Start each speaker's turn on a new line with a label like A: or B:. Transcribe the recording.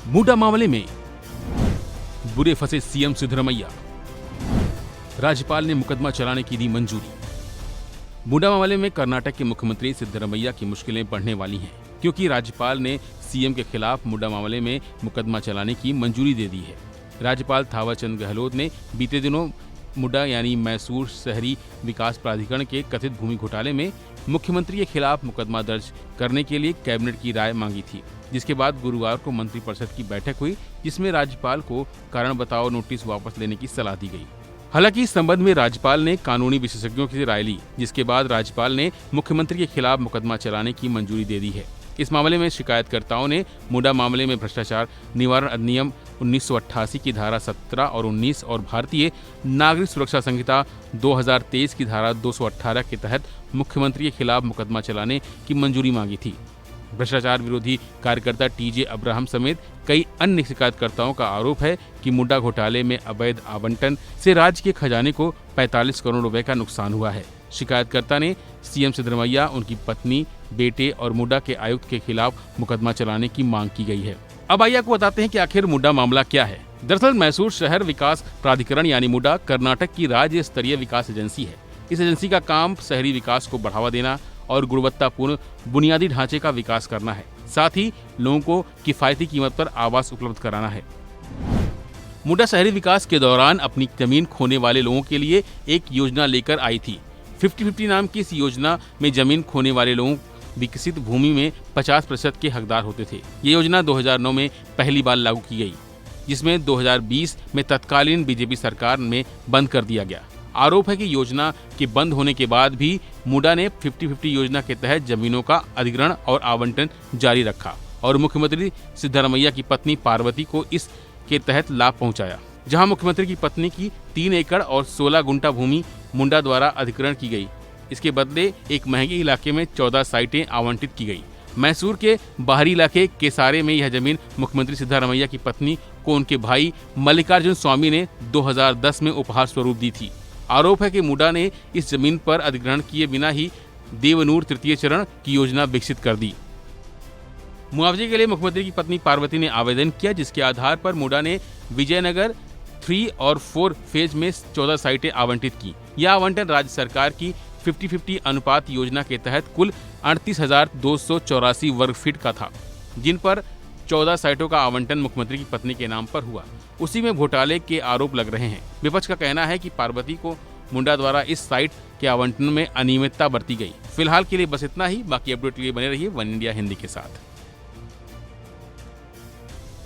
A: मुडा मामले में बुरे फंसे सीएम सिद्धरमैया, राज्यपाल ने मुकदमा चलाने की दी मंजूरी। मुडा मामले में कर्नाटक के मुख्यमंत्री सिद्धरमैया की मुश्किलें बढ़ने वाली हैं, क्योंकि राज्यपाल ने सीएम के खिलाफ मुडा मामले में मुकदमा चलाने की मंजूरी दे दी है। राज्यपाल थावरचंद गहलोत ने बीते दिनों मुडा यानी मैसूर शहरी विकास प्राधिकरण के कथित भूमि घोटाले में मुख्यमंत्री के खिलाफ मुकदमा दर्ज करने के लिए कैबिनेट की राय मांगी थी, जिसके बाद गुरुवार को मंत्रिपरिषद की बैठक हुई, जिसमें राज्यपाल को कारण बताओ नोटिस वापस लेने की सलाह दी गई। हालांकि इस संबंध में राज्यपाल ने कानूनी विशेषज्ञों की राय ली, जिसके बाद राज्यपाल ने मुख्यमंत्री के खिलाफ मुकदमा चलाने की मंजूरी दे दी है। इस मामले में शिकायतकर्ताओं ने मुडा मामले में भ्रष्टाचार निवारण अधिनियम 1988 की धारा 17 और 19 और भारतीय नागरिक सुरक्षा संहिता 2023 की धारा 218 के तहत मुख्यमंत्री के खिलाफ मुकदमा चलाने की मंजूरी मांगी थी। भ्रष्टाचार विरोधी कार्यकर्ता टीजे अब्राहम समेत कई अन्य शिकायतकर्ताओं का आरोप है कि मुडा घोटाले में अवैध आवंटन से राज्य के खजाने को 45 करोड़ रुपए का नुकसान हुआ है। शिकायतकर्ता ने सीएम सिद्धरमैया, उनकी पत्नी, बेटे और मुडा के आयुक्त के खिलाफ मुकदमा चलाने की मांग की गई है। अब आइए आपको बताते हैं कि आखिर मुडा मामला क्या है। दरअसल मैसूर शहर विकास प्राधिकरण यानी मुडा कर्नाटक की राज्य स्तरीय विकास एजेंसी है। इस एजेंसी का काम शहरी विकास को बढ़ावा देना और गुणवत्तापूर्ण बुनियादी ढांचे का विकास करना है, साथ ही लोगों को किफायती कीमत पर आवास उपलब्ध कराना है। मुडा शहरी विकास के दौरान अपनी जमीन खोने वाले लोगों के लिए एक योजना लेकर आई थी। 50-50 नाम की इस योजना में जमीन खोने वाले लोग विकसित भूमि में 50% के हकदार होते थे। ये योजना 2009 में पहली बार लागू की गई, जिसमें 2020 में तत्कालीन बीजेपी सरकार में बंद कर दिया गया। आरोप है कि योजना के बंद होने के बाद भी मुडा ने 50-50 योजना के तहत जमीनों का अधिग्रहण और आवंटन जारी रखा और मुख्यमंत्री सिद्धरमैया की पत्नी पार्वती को इस के तहत लाभ पहुंचाया। जहां मुख्यमंत्री की पत्नी की 3 एकड़ और 16 गुंठा भूमि मुडा द्वारा अधिग्रहण की गई। इसके बदले एक महंगे इलाके में 14 साइटें आवंटित की गई। मैसूर के बाहरी इलाके केसारे में यह जमीन मुख्यमंत्री सिद्धरमैया की पत्नी को उनके भाई मल्लिकार्जुन स्वामी ने 2010 में उपहार स्वरूप दी थी। आरोप है कि मुडा ने इस जमीन पर अधिग्रहण किए बिना ही देवनूर तृतीय चरण की योजना विकसित कर दी। मुआवजे के लिए मुख्यमंत्री की पत्नी पार्वती ने आवेदन किया, जिसके आधार पर मुडा ने विजयनगर 3 और 4 फेज में 14 साइटें आवंटित की। यह आवंटन राज्य सरकार की 50-50 अनुपात योजना के तहत कुल 38,284 वर्ग फीट का था, जिन पर 14 साइटों का आवंटन मुख्यमंत्री की पत्नी के नाम पर हुआ। उसी में घोटाले के आरोप लग रहे हैं। विपक्ष का कहना है कि पार्वती को मुडा द्वारा इस साइट के आवंटन में अनियमितता बरती गई। फिलहाल के लिए बस इतना ही। बाकी अपडेट के लिए बने रहिए वन इंडिया हिंदी के साथ।